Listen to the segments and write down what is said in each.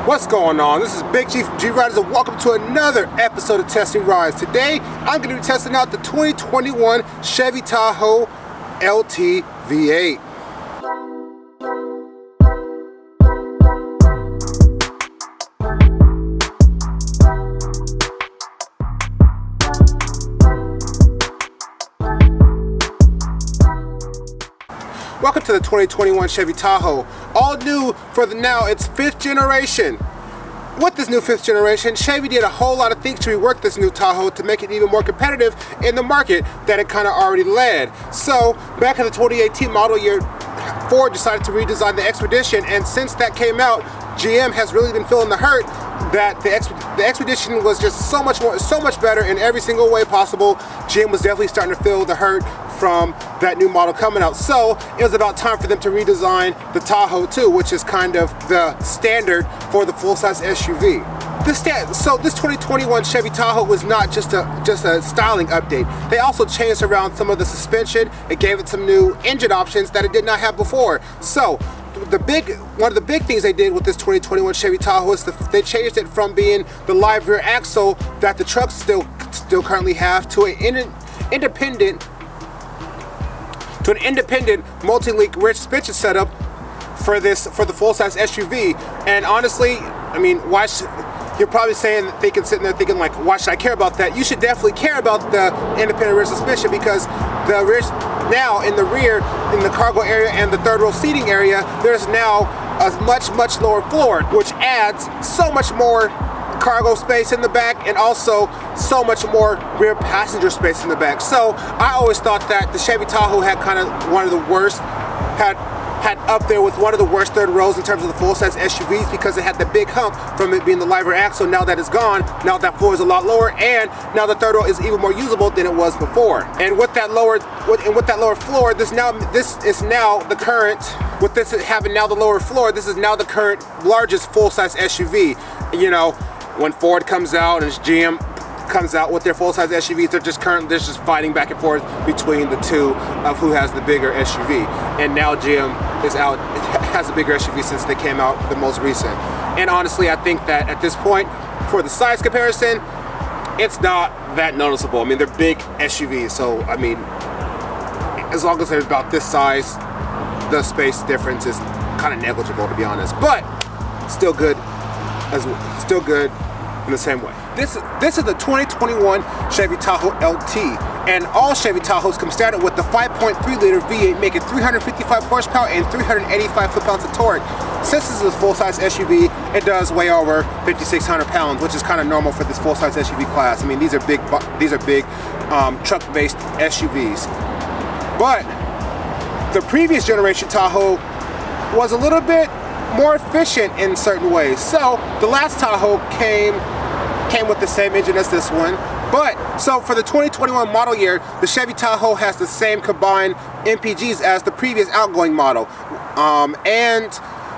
What's going on? This is Big G from G Riders and welcome to another episode of Testing Rides. Today, I'm going to be testing out the 2021 Chevy Tahoe LT V8. Welcome to the 2021 Chevy Tahoe. All new for the now, it's 5th generation. With this new 5th generation, Chevy did a whole lot of things to rework this new Tahoe to make it even more competitive in the market that it kind of already led. So, back in the 2018 model year, Ford decided to redesign the Expedition, and since that came out, GM has really been feeling the hurt that the Expedition was just so much better in every single way possible. GM was definitely starting to feel the hurt from that new model coming out. So it was about time for them to redesign the Tahoe too, which is kind of the standard for the full-size SUV. So this 2021 Chevy Tahoe was not just a styling update. They also changed around some of the suspension. It gave it some new engine options that it did not have before. So one of the big things they did with this 2021 Chevy Tahoe is they changed it from being the live rear axle that the trucks still currently have to an independent multi-link rear suspension setup for the full-size SUV. And honestly, I mean, you're probably sitting there thinking like, why should I care about that? You should definitely care about the independent rear suspension, because the rear now in the cargo area and the third row seating area, there's now a much lower floor, which adds so much more cargo space in the back and also so much more rear passenger space in the back. So I always thought that the Chevy Tahoe had kind of had up there with one of the worst third rows in terms of the full-size SUVs, because it had the big hump from it being the live rear axle. Now that it's gone, now that floor is a lot lower, and now the third row is even more usable than it was before. And with that lower floor, this is now the current. With this having now the lower floor, this is now the current largest full-size SUV. You know, when Ford comes out and GM comes out with their full-size SUVs, they're just fighting back and forth between the two of who has the bigger SUV. And now GM has a bigger SUV since they came out the most recent. And honestly, I think that at this point, for the size comparison, it's not that noticeable. I mean, they're big SUVs, so I mean, as long as they're about this size, the space difference is kind of negligible, to be honest. But still good in the same way. This is the 2021 Chevy Tahoe LT, and all Chevy Tahoes come standard with the 5.3 liter V8, making 355 horsepower and 385 foot-pounds of torque. Since this is a full-size SUV, it does weigh over 5,600 pounds, which is kind of normal for this full-size SUV class. I mean, these are big truck-based SUVs. But the previous generation Tahoe was a little bit more efficient in certain ways. So the last Tahoe came with the same engine as this one, but so for the 2021 model year, the Chevy Tahoe has the same combined MPGs as the previous outgoing model, and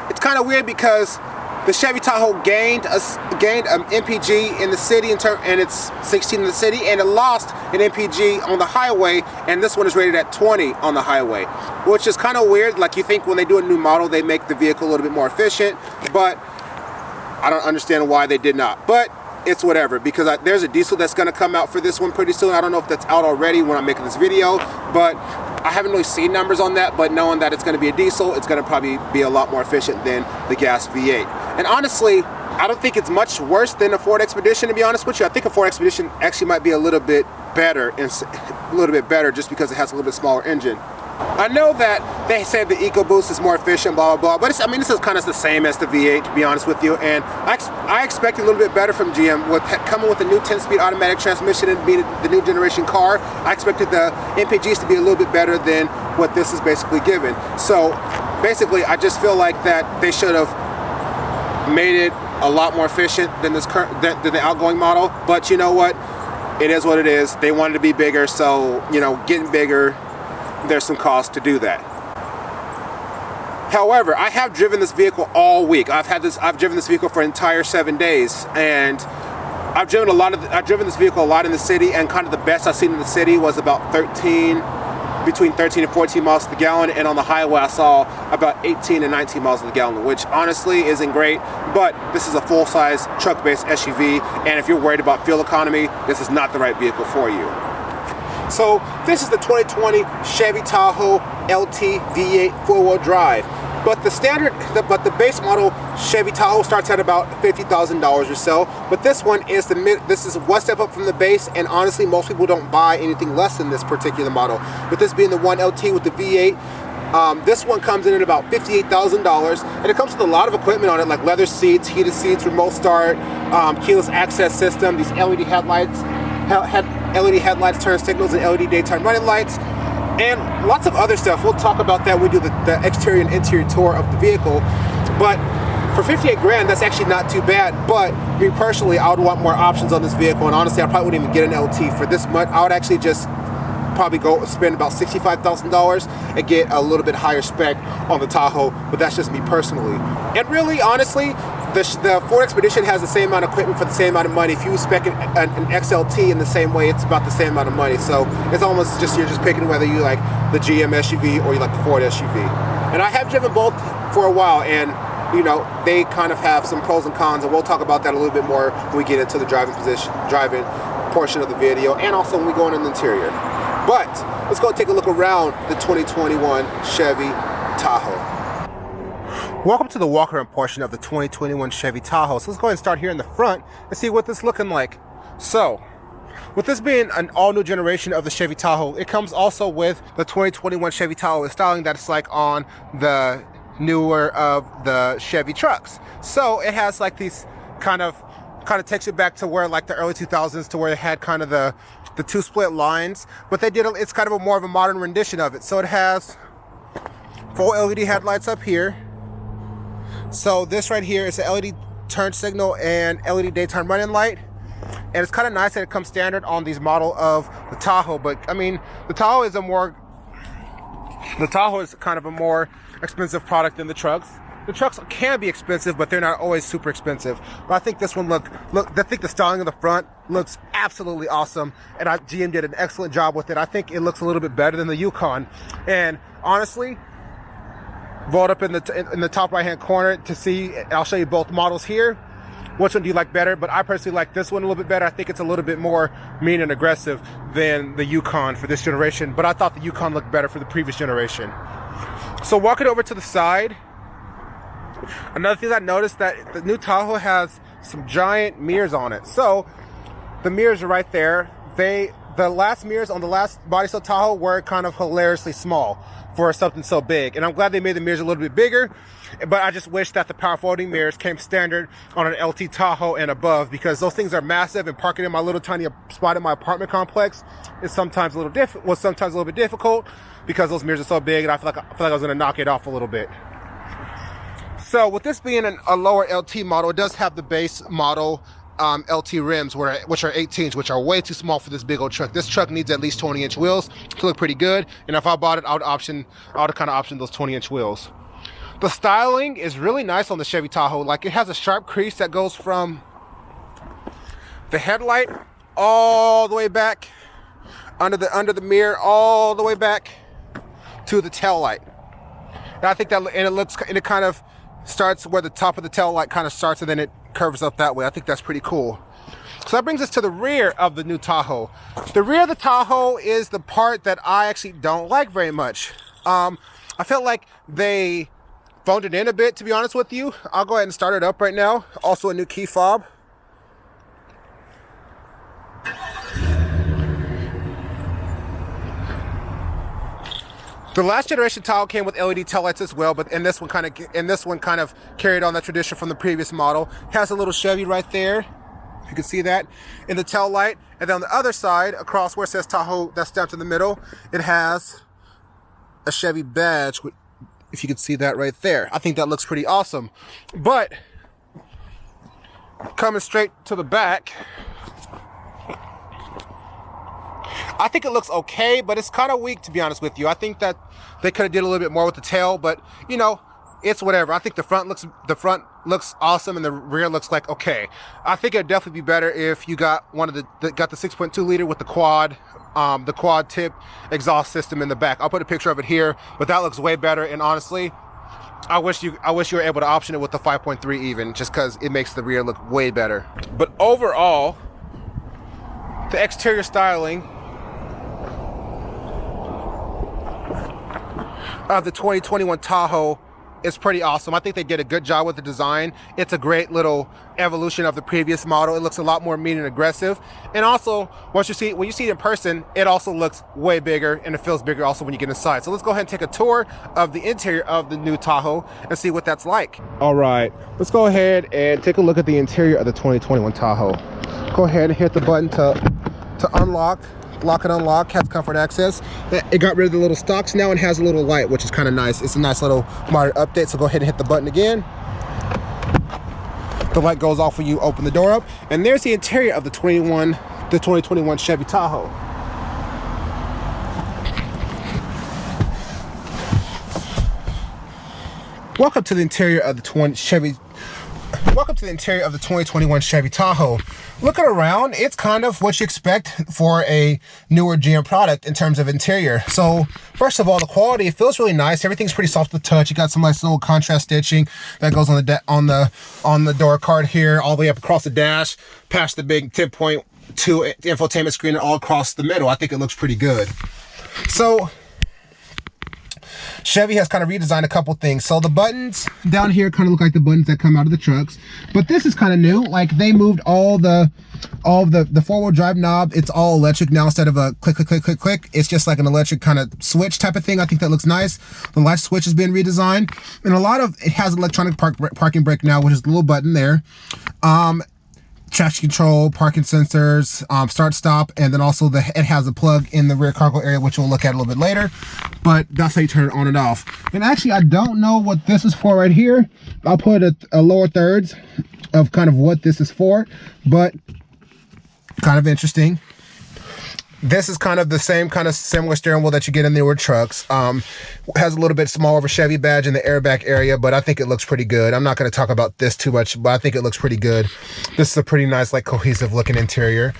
it's kind of weird because the Chevy Tahoe gained an MPG in the city, and it's 16 in the city, and it lost an MPG on the highway, and this one is rated at 20 on the highway, which is kind of weird. Like, you think when they do a new model, they make the vehicle a little bit more efficient, but I don't understand why they did not. But it's whatever, because there's a diesel that's going to come out for this one pretty soon. I don't know if that's out already when I'm making this video, but I haven't really seen numbers on that. But knowing that it's going to be a diesel, it's going to probably be a lot more efficient than the gas V8. And honestly, I don't think it's much worse than a Ford Expedition, to be honest with you. I think a Ford Expedition actually might be a little bit better, just because it has a little bit smaller engine. I know that they said the EcoBoost is more efficient, blah, blah, blah, but this is kind of the same as the V8, to be honest with you, and I expect a little bit better from GM. Coming with the new 10-speed automatic transmission and being the new generation car, I expected the MPGs to be a little bit better than what this is basically given. So basically, I just feel like that they should have made it a lot more efficient than than the outgoing model, but you know what? It is what it is. They wanted to be bigger, so, you know, getting bigger, there's some cost to do that. However, I have driven this vehicle all week. I've driven this vehicle for an entire 7 days, and I've driven this vehicle a lot in the city, and kind of the best I've seen in the city was about 13 between 13 and 14 miles to the gallon, and on the highway I saw about 18 and 19 miles to the gallon, which honestly isn't great, but this is a full-size truck-based SUV, and if you're worried about fuel economy, this is not the right vehicle for you. So this is the 2020 Chevy Tahoe LT V8 four-wheel drive. But the base model Chevy Tahoe starts at about $50,000 or so. But this one is this is one step up from the base, and honestly, most people don't buy anything less than this particular model. With this being the 1LT with the V8, this one comes in at about $58,000, and it comes with a lot of equipment on it, like leather seats, heated seats, remote start, keyless access system, these LED headlights, turn signals, and LED daytime running lights. And lots of other stuff. We'll talk about that when we do the exterior and interior tour of the vehicle. But for 58 grand, that's actually not too bad. But me personally, I would want more options on this vehicle. And honestly, I probably wouldn't even get an LT for this much. I would actually just probably go spend about $65,000 and get a little bit higher spec on the Tahoe. But that's just me personally. And really, honestly, the Ford Expedition has the same amount of equipment for the same amount of money. If you spec an XLT in the same way, it's about the same amount of money. So it's almost just, you're just picking whether you like the GM SUV or you like the Ford SUV. And I have driven both for a while, and you know, they kind of have some pros and cons, and we'll talk about that a little bit more when we get into the driving portion of the video, and also when we go in the interior. But let's go take a look around the 2021 Chevy Tahoe. Welcome to the walk-around portion of the 2021 Chevy Tahoe. So let's go ahead and start here in the front and see what this is looking like. So, with this being an all-new generation of the Chevy Tahoe, it comes also with the 2021 Chevy Tahoe, the styling that it's like on the newer of the Chevy trucks. So it has like these kind of takes it back to where like the early 2000s, to where it had kind of the two split lines, but it's kind of more of a modern rendition of it. So it has full LED headlights up here. So this right here is an LED turn signal and LED daytime running light. And it's kind of nice that it comes standard on these model of the Tahoe. But I mean, the Tahoe is kind of a more expensive product than the trucks. The trucks can be expensive, but they're not always super expensive. But I think this one I think the styling of the front looks absolutely awesome. And GM did an excellent job with it. I think it looks a little bit better than the Yukon. And honestly, vote up in the top right hand corner to see. I'll show you both models here. Which one do you like better? But I personally like this one a little bit better. I think it's a little bit more mean and aggressive than the Yukon for this generation, but I thought the Yukon looked better for the previous generation. So walking over to the side, another thing I noticed, that the new Tahoe has some giant mirrors on it. So the mirrors are right there. The last mirrors on the last body style Tahoe were kind of hilariously small for something so big, and I'm glad they made the mirrors a little bit bigger. But I just wish that the power folding mirrors came standard on an LT Tahoe and above, because those things are massive, and parking in my little tiny spot in my apartment complex is sometimes a little bit difficult because those mirrors are so big, and I feel like I was going to knock it off a little bit. So with this being a lower LT model, it does have the base model LT rims, which are 18s, which are way too small for this big old truck. This truck needs at least 20-inch wheels to look pretty good, and if I bought it, I would kind of option those 20-inch wheels. The styling is really nice on the Chevy Tahoe. Like, it has a sharp crease that goes from the headlight all the way back under the mirror, all the way back to the tail light. And I think it kind of starts where the top of the tail light kind of starts, and then it curves up that way. I think that's pretty cool. So that brings us to the rear of the new Tahoe. The rear of the Tahoe is the part that I actually don't like very much. I felt like they phoned it in a bit, to be honest with you. I'll go ahead and start it up right now. Also a new key fob. The last generation Tahoe came with LED taillights as well, but this one kind of carried on that tradition from the previous model. It has a little Chevy right there, if you can see that, in the tail light. And then on the other side, across where it says Tahoe, that's stamped in the middle, it has a Chevy badge, if you can see that right there. I think that looks pretty awesome. But coming straight to the back, I think it looks okay, but it's kind of weak, to be honest with you. I think that they could have did a little bit more with the tail, but you know, it's whatever. I think the front looks awesome and the rear looks like okay. I think it'd definitely be better if you got one of the 6.2 liter with the quad tip exhaust system in the back. I'll put a picture of it here, but that looks way better. And honestly, I wish you were able to option it with the 5.3 even, just because it makes the rear look way better. But overall, the exterior styling of the 2021 Tahoe is pretty awesome. I think they did a good job with the design. It's a great little evolution of the previous model. It looks a lot more mean and aggressive. And also, when you see it in person, it also looks way bigger, and it feels bigger also when you get inside. So let's go ahead and take a tour of the interior of the new Tahoe and see what that's like. All right, let's go ahead and take a look at the interior of the 2021 Tahoe. Go ahead and hit the button to unlock. Lock and unlock, has comfort access. It got rid of the little stalks. Now it has a little light, which is kind of nice. It's a nice little modern update. So go ahead and hit the button again. The light goes off when you open the door up. And there's the interior of the 2021 Chevy Tahoe. Welcome to the interior of the 2021 Chevy Tahoe. Looking around, it's kind of what you expect for a newer GM product in terms of interior. So first of all, the quality, it feels really nice. Everything's pretty soft to touch. You got some nice little contrast stitching that goes on the door card here, all the way up across the dash, past the big 10.2 infotainment screen, and all across the middle. I think it looks pretty good. So Chevy has kind of redesigned a couple things. So the buttons down here kind of look like the buttons that come out of the trucks, but this is kind of new. Like they moved all the four-wheel drive knob. It's all electric now instead of a click, click, click, click, click. It's just like an electric kind of switch type of thing. I think that looks nice. The latch switch has been redesigned, and it has electronic parking brake now, which is the little button there. Traction control, parking sensors, start stop, and then also it has a plug in the rear cargo area, which we'll look at a little bit later. But that's how you turn it on and off. And actually, I don't know what this is for right here. I'll put a lower thirds of kind of what this is for, but kind of interesting. This is kind of the same kind of similar steering wheel that you get in the newer trucks. Has a little bit smaller of a Chevy badge in the airbag area, but I think it looks pretty good. I'm not going to talk about this too much, but I think it looks pretty good. This is a pretty nice, like, cohesive looking interior.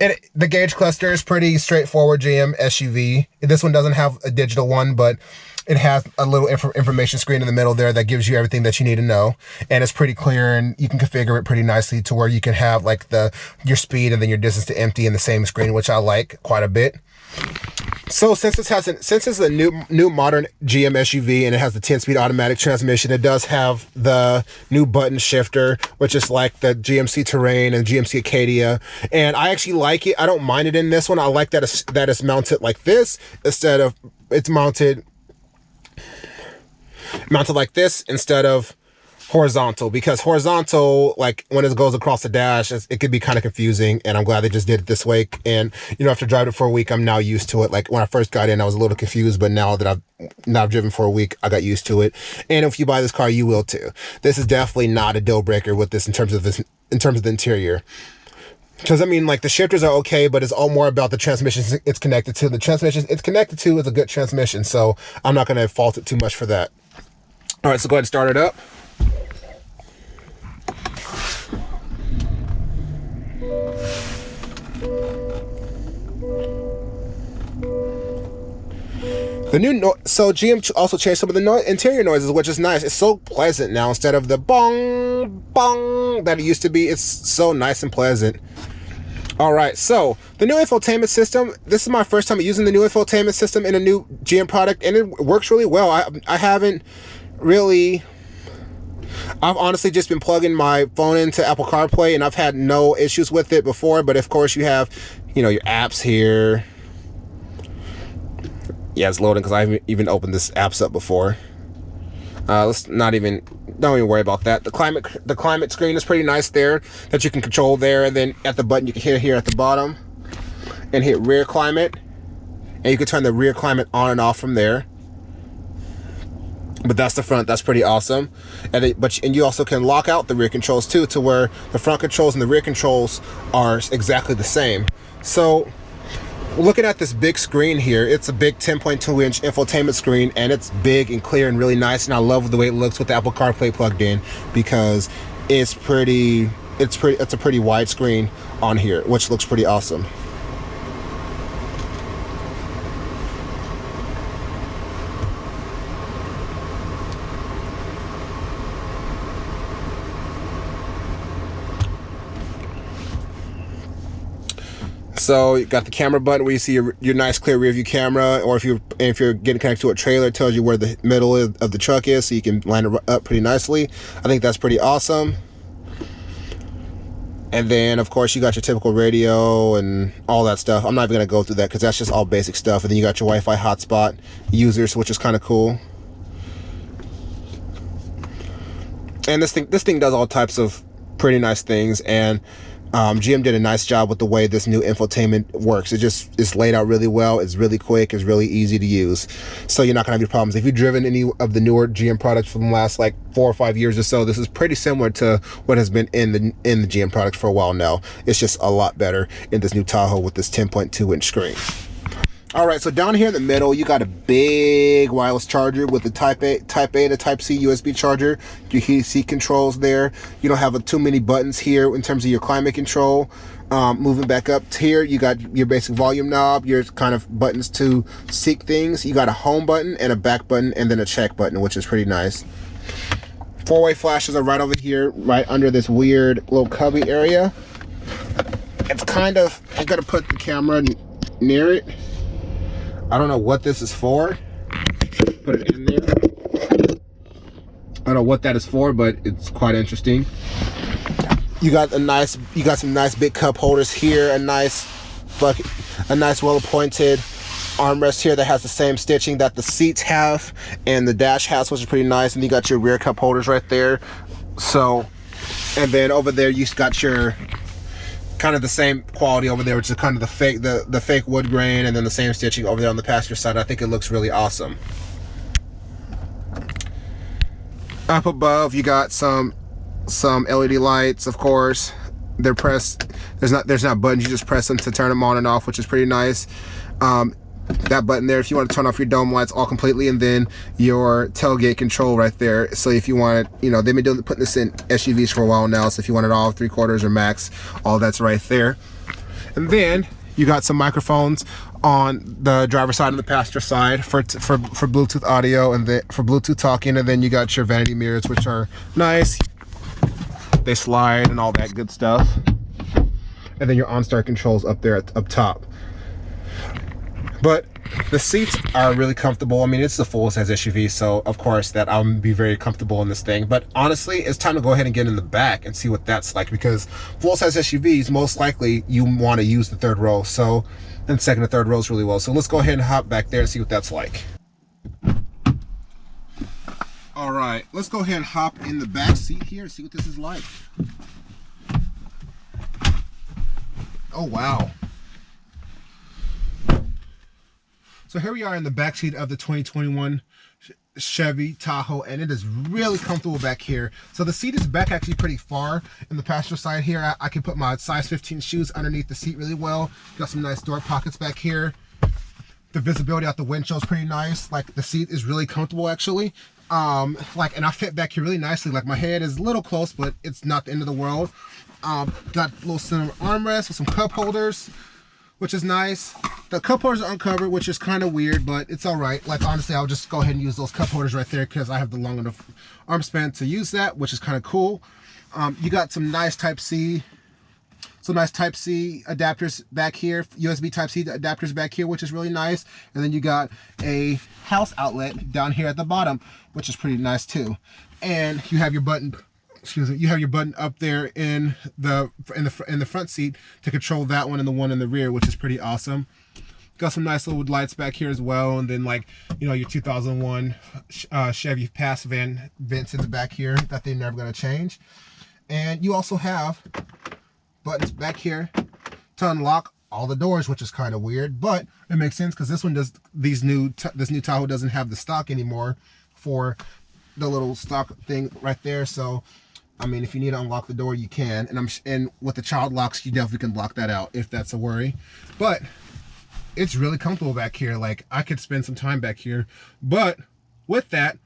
And the gauge cluster is pretty straightforward GM SUV. This one doesn't have a digital one, but it has a little information screen in the middle there that gives you everything that you need to know. And it's pretty clear, and you can configure it pretty nicely to where you can have like your speed and then your distance to empty in the same screen, which I like quite a bit. So since it's a new modern GM SUV and it has the 10-speed automatic transmission, it does have the new button shifter, which is like the GMC Terrain and GMC Acadia. And I actually like it. I don't mind it in this one. I like that it's mounted like this instead of it's mounted like this instead of horizontal, because horizontal, like when it goes across the dash, it could be kind of confusing, and I'm glad they just did it this way. And after driving it for a week, I'm now used to it. Like when I first got in, I was a little confused, but now that I've driven for a week, I got used to it. And if you buy this car, you will too. This is definitely not a deal breaker with this in terms of the interior. Because I mean, like, the shifters are okay, but it's all more about the transmission it's connected to. The transmission it's connected to is a good transmission, so I'm not going to fault it too much for that. All right, so go ahead and start it up. So GM also changed some of the interior noises, which is nice. It's so pleasant now instead of the bong, bong that it used to be. It's so nice and pleasant. All right, so the new infotainment system, this is my first time using the new infotainment system in a new GM product, and it works really well. I've honestly just been plugging my phone into Apple CarPlay, and I've had no issues with it before. But of course, you have, your apps here. Yeah, it's loading because I haven't even opened this apps up before. Don't even worry about that. The climate screen is pretty nice there that you can control there, and then at the button you can hit here at the bottom and hit rear climate, and you can turn the rear climate on and off from there. But that's the front. That's pretty awesome. And you also can lock out the rear controls too, to where the front controls and the rear controls are exactly the same. So Looking at this big screen here, it's a big 10.2 inch infotainment screen, and it's big and clear and really nice, and I love the way it looks with the Apple CarPlay plugged in, because it's a pretty wide screen on here, which looks pretty awesome. So you got the camera button where you see your nice clear rear view camera, or if you're getting connected to a trailer, it tells you where the middle of the truck is, so you can line it up pretty nicely. I think that's pretty awesome. And then of course you got your typical radio and all that stuff. I'm not even gonna go through that because that's just all basic stuff. And then you got your Wi-Fi hotspot users, which is kind of cool. And this thing does all types of pretty nice things, and GM did a nice job with the way this new infotainment works. It just is laid out really well. It's really quick. It's really easy to use. So you're not gonna have any problems. If you've driven any of the newer GM products from the last like 4 or 5 years or so, this is pretty similar to what has been in the GM products for a while now. It's just a lot better in this new Tahoe with this 10.2 inch screen. All right, so down here in the middle, you got a big wireless charger with the Type A to Type C USB charger. Your heat seat controls there. You don't have too many buttons here in terms of your climate control. Moving back up to here, you got your basic volume knob, your kind of buttons to seek things. You got a home button and a back button, and then a check button, which is pretty nice. 4-way flashes are right over here, right under this weird little cubby area. It's kind of, I'm gonna put the camera near it. I don't know what this is for. Put it in there. I don't know what that is for, but it's quite interesting. You got some nice big cup holders here, a nice well-appointed armrest here that has the same stitching that the seats have and the dash has, which is pretty nice. And you got your rear cup holders right there. So, and then over there you got your kind of the same quality over there, which is kind of the fake wood grain, and then the same stitching over there on the passenger side. I think it looks really awesome. Up above, you got some LED lights, of course. They're pressed. There's not buttons. You just press them to turn them on and off, which is pretty nice. That button there, if you want to turn off your dome lights all completely, and then your tailgate control right there. So if you want it, you know, they've been putting this in SUVs for a while now, so if you want it all 3/4 or max, all that's right there. And then you got some microphones on the driver's side and the passenger side for Bluetooth audio, and for Bluetooth talking. And then you got your vanity mirrors, which are nice. They slide and all that good stuff. And then your OnStar controls up there up top. But the seats are really comfortable. I mean, it's the full-size SUV, so of course that I'll be very comfortable in this thing. But honestly, it's time to go ahead and get in the back and see what that's like, because full-size SUVs, most likely you want to use the third row, so, and second and third rows really well. So let's go ahead and hop back there and see what that's like. All right, let's go ahead and hop in the back seat here and see what this is like. Oh, wow. So here we are in the backseat of the 2021 Chevy Tahoe, and it is really comfortable back here. So the seat is back actually pretty far in the passenger side here. I can put my size 15 shoes underneath the seat really well. Got some nice door pockets back here. The visibility out the windshield is pretty nice. Like, the seat is really comfortable actually. And I fit back here really nicely. Like, my head is a little close, but it's not the end of the world. Got a little center armrest with some cup holders, which is nice. The cup holders are uncovered, which is kind of weird, but it's all right. Like, honestly, I'll just go ahead and use those cup holders right there because I have the long enough arm span to use that, which is kind of cool. You got some nice Type-C adapters back here, USB Type-C adapters back here, which is really nice. And then you got a house outlet down here at the bottom, which is pretty nice too. And you have your button, you have your button up there in the front seat to control that one and the one in the rear, which is pretty awesome. Got some nice little lights back here as well, and then, like, you know, your 2001 Chevy Pass vents in the back here that they're never going to change. And you also have buttons back here to unlock all the doors, which is kind of weird, but it makes sense because this one does. This new Tahoe doesn't have the stock anymore for the little stock thing right there. So, I mean, if you need to unlock the door, you can. And with the child locks, you definitely can lock that out if that's a worry. But it's really comfortable back here. Like, I could spend some time back here. But with that,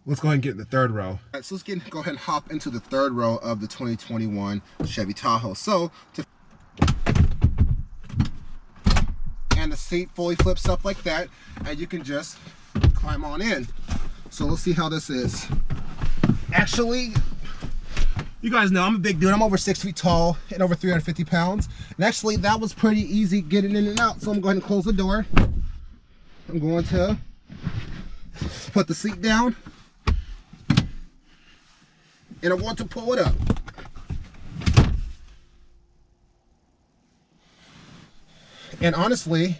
let's go ahead and get in the third row. All right, so let's go ahead and hop into the third row of the 2021 Chevy Tahoe. So, and the seat fully flips up like that, and you can just climb on in. So let's see how this is. Actually, you guys know I'm a big dude. I'm over 6 feet tall and over 350 pounds. And actually, that was pretty easy getting in and out. So I'm going to close the door. I'm going to put the seat down. And I want to pull it up. And honestly,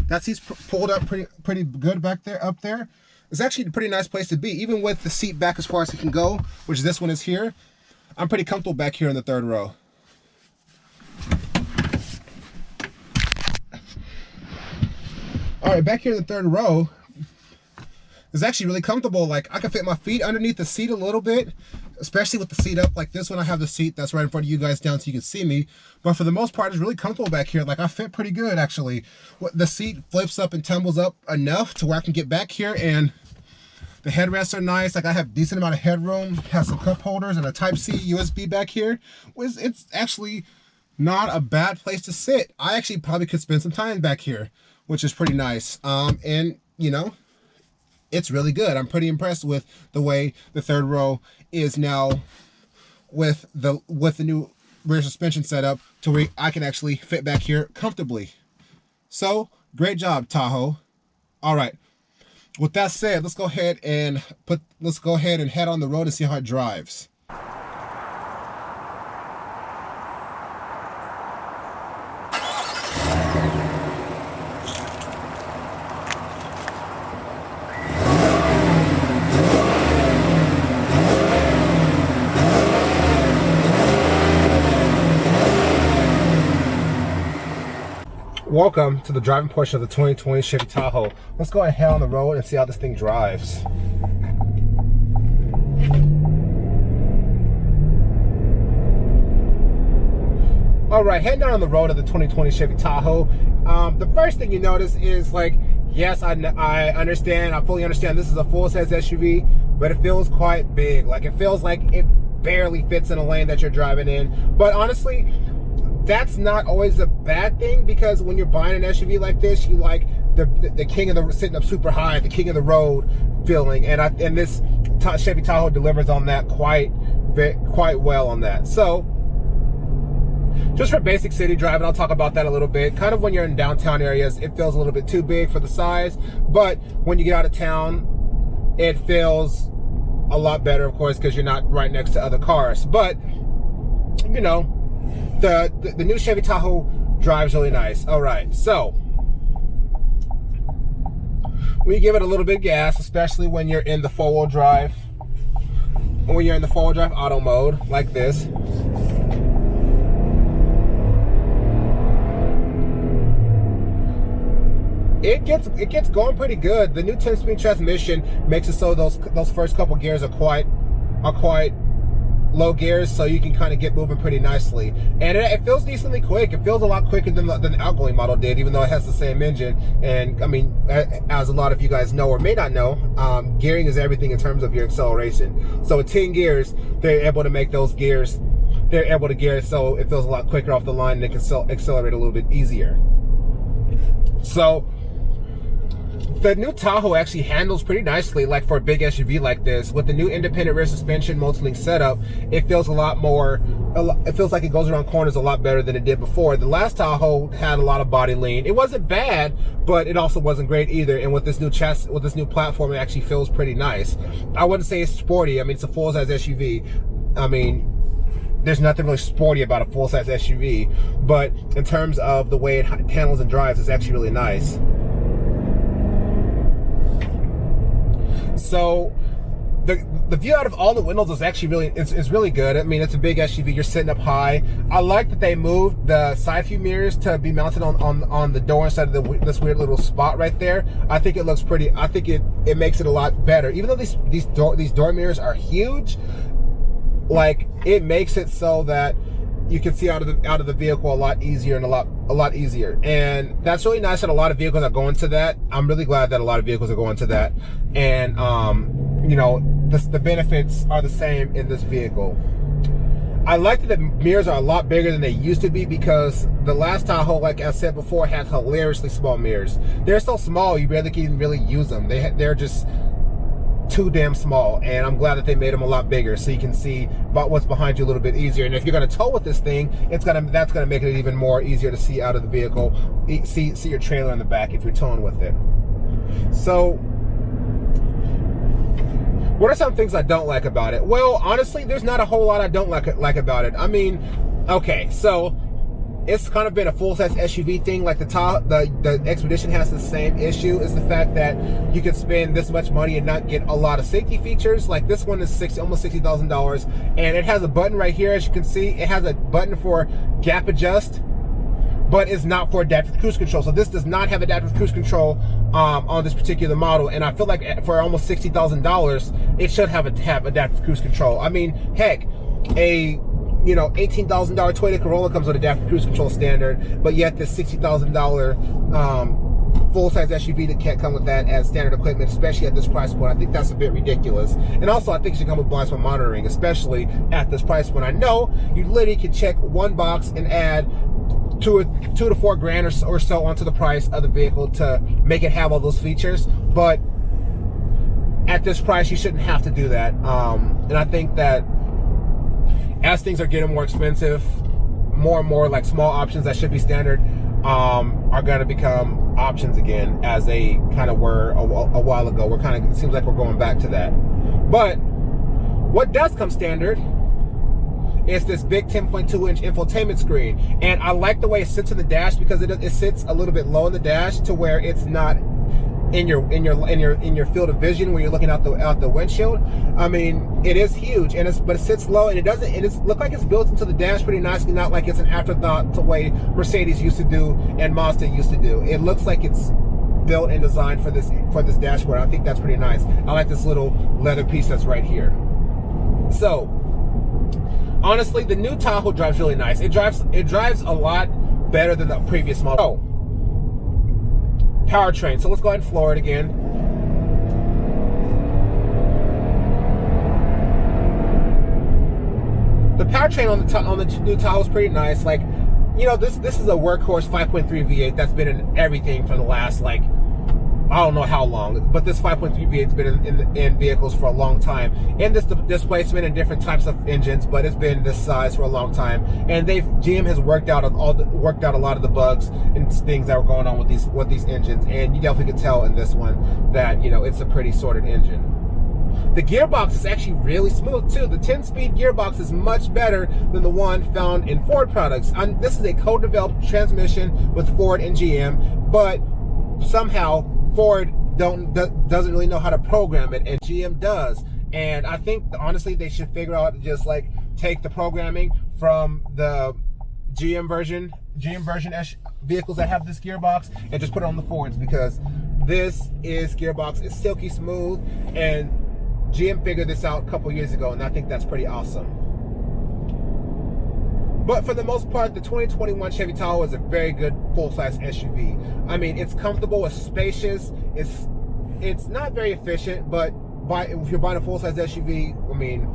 that seat's pulled up pretty good back there, up there. It's actually a pretty nice place to be, even with the seat back as far as it can go, which this one is here. I'm pretty comfortable back here in the third row. All right, back here in the third row, it's actually really comfortable. Like, I can fit my feet underneath the seat a little bit, especially with the seat up like this one. I have the seat that's right in front of you guys down so you can see me. But for the most part, it's really comfortable back here. Like, I fit pretty good, actually. The seat flips up and tumbles up enough to where I can get back here, and the headrests are nice. Like, I have a decent amount of headroom, have some cup holders and a Type-C USB back here. It's actually not a bad place to sit. I actually probably could spend some time back here, which is pretty nice. And, you know, it's really good. I'm pretty impressed with the way the third row is now with the new rear suspension setup to where I can actually fit back here comfortably. So, great job, Tahoe. All right. With that said, let's go ahead and head on the road and see how it drives. Welcome to the driving portion of the 2020 Chevy Tahoe. Let's go ahead on the road and see how this thing drives. All right, heading down on the road of the 2020 Chevy Tahoe. The first thing you notice is, like, yes, I understand, I fully understand this is a full-size SUV, but it feels quite big. Like, it feels like it barely fits in a lane that you're driving in. But honestly, that's not always a bad thing, because when you're buying an SUV like this, you like the king of the sitting up super high, the king of the road feeling, and this Chevy Tahoe delivers on that quite well on that. So, just for basic city driving, I'll talk about that a little bit. Kind of when you're in downtown areas, it feels a little bit too big for the size, but when you get out of town, it feels a lot better, of course, because you're not right next to other cars. But, you know, the new Chevy Tahoe drives really nice. All right, so we give it a little bit of gas, especially when you're in the four-wheel drive. When you're in the four-wheel drive auto mode, like this. It gets going pretty good. The new 10-speed transmission makes it so those first couple gears are quite low gears, so you can kind of get moving pretty nicely, and it feels decently quick. It feels a lot quicker than the outgoing model did, even though it has the same engine. And I mean, as a lot of you guys know or may not know, gearing is everything in terms of your acceleration. So with 10 gears, they're able to make those gears, they're able to gear it so it feels a lot quicker off the line, and it can accelerate a little bit easier. So the new Tahoe actually handles pretty nicely, like for a big SUV like this. With the new independent rear suspension multi-link setup, it feels it feels like it goes around corners a lot better than it did before. The last Tahoe had a lot of body lean. It wasn't bad, but it also wasn't great either. And with this new chassis, with this new platform, it actually feels pretty nice. I wouldn't say it's sporty. I mean, it's a full-size SUV. I mean, there's nothing really sporty about a full-size SUV, but in terms of the way it handles and drives, it's actually really nice. So the view out of all the windows is actually really good. I mean, it's a big SUV. You're sitting up high. I like that they moved the side view mirrors to be mounted on the door instead of this weird little spot right there. I think it looks pretty. I think it makes it a lot better. Even though these door mirrors are huge, like, it makes it so that you can see out of the vehicle a lot easier and a lot easier. And that's really nice that a lot of vehicles are going to that. I'm really glad that a lot of vehicles are going to that. And you know, the benefits are the same in this vehicle. I like that the mirrors are a lot bigger than they used to be, because the last Tahoe, like I said before, had hilariously small mirrors. They're so small you barely can really use them. They're just too damn small, and I'm glad that they made them a lot bigger so you can see about what's behind you a little bit easier. And if you're going to tow with this thing, that's going to make it even more easier to see out of the vehicle, see your trailer in the back if you're towing with it. So what are some things I don't like about it? Well, honestly, there's not a whole lot I don't like about it. I mean, okay, so it's kind of been a full-size SUV thing. Like the Expedition has the same issue. Is the fact that you can spend this much money and not get a lot of safety features. Like this one is almost $60,000, and it has a button right here, as you can see. It has a button for gap adjust, but it's not for adaptive cruise control. So this does not have adaptive cruise control on this particular model, and I feel like for almost $60,000, it should have adaptive cruise control. I mean, heck, a $18,000 Toyota Corolla comes with adaptive cruise control standard, but yet this $60,000 full-size SUV that can't come with that as standard equipment, especially at this price point. I think that's a bit ridiculous. And also, I think it should come with blind spot monitoring, especially at this price point. I know you literally can check one box and add $2 to $4 grand or so onto the price of the vehicle to make it have all those features, but at this price you shouldn't have to do that. And I think that as things are getting more expensive, more and more like small options that should be standard are going to become options again, as they kind of were a while ago. It seems like we're going back to that. But what does come standard is this big 10.2-inch infotainment screen, and I like the way it sits in the dash, because it sits a little bit low in the dash to where it's not in your field of vision when you're looking out the windshield. I mean, it is huge, but it sits low, and it looks like it's built into the dash pretty nicely, not like it's an afterthought the way Mercedes used to do and Mazda used to do. It looks like it's built and designed for this dashboard. I think that's pretty nice. I like this little leather piece that's right here. So honestly, the new Tahoe drives really nice. It drives a lot better than the previous model. Powertrain. So let's go ahead and floor it again. The powertrain on the new Tahoe is pretty nice. Like, you know, this is a workhorse 5.3 V8 that's been in everything for the last, like, I don't know how long, but this 5.3 V8's been in vehicles for a long time, and this displacement in different types of engines, but it's been this size for a long time. And GM has worked out a lot of the bugs and things that were going on with these engines, and you definitely could tell in this one that, you know, it's a pretty sorted engine. The gearbox is actually really smooth too. The 10-speed gearbox is much better than the one found in Ford products. This is a co-developed transmission with Ford and GM, but somehow Ford doesn't really know how to program it, and GM does. And I think honestly they should figure out, just like take the programming from the GM version vehicles that have this gearbox and just put it on the Fords, because this gearbox is silky smooth, and GM figured this out a couple years ago, and I think that's pretty awesome. But for the most part, the 2021 Chevy Tahoe is a very good full-size SUV. I mean, it's comfortable, it's spacious, it's not very efficient, but if you're buying a full-size SUV, I mean,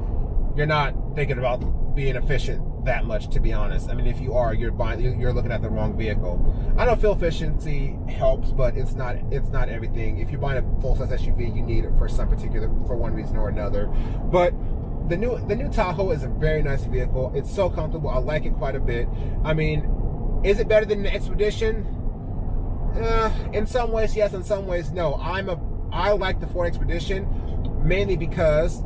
you're not thinking about being efficient that much, to be honest. I mean, if you are, you're looking at the wrong vehicle. I know fuel efficiency helps, but it's not everything. If you're buying a full-size SUV, you need it for one reason or another. But the new Tahoe is a very nice vehicle. It's so comfortable. I like it quite a bit. I mean, is it better than the Expedition? In some ways, yes. In some ways, no. I like the Ford Expedition mainly because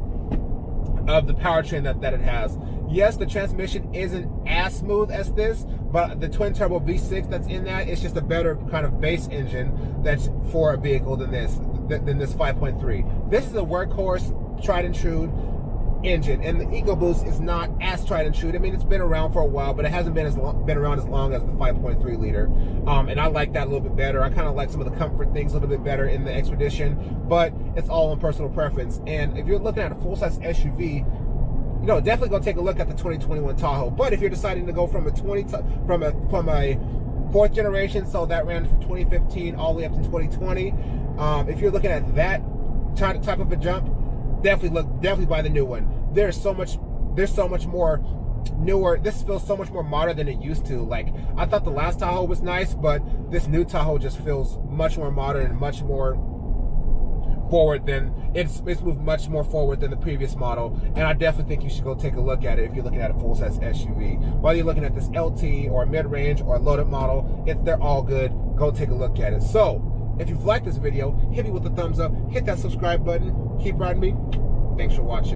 of the powertrain that it has. Yes, the transmission isn't as smooth as this, but the twin turbo V6 that's in that, it's just a better kind of base engine that's for a vehicle than this 5.3. This is a workhorse, tried and true engine, and the EcoBoost is not as tried and true. I mean, it's been around for a while, but it hasn't been around as long as the 5.3 liter. And I like that a little bit better. I kind of like some of the comfort things a little bit better in the Expedition, but it's all on personal preference. And if you're looking at a full-size SUV, definitely go take a look at the 2021 Tahoe. But if you're deciding to go from a fourth generation, so that ran from 2015 all the way up to 2020, if you're looking at that type of a jump, definitely buy the new one. There's so much more newer. This feels so much more modern than it used to. Like, I thought the last Tahoe was nice, but this new Tahoe just feels much more modern and much more forward than it's moved much more forward than the previous model. And I definitely think you should go take a look at it if you're looking at a full-size SUV. Whether you're looking at this LT or a mid-range or a loaded model, they're all good. Go take a look at it. So if you've liked this video, hit me with a thumbs up, hit that subscribe button, keep riding me. Thanks for watching.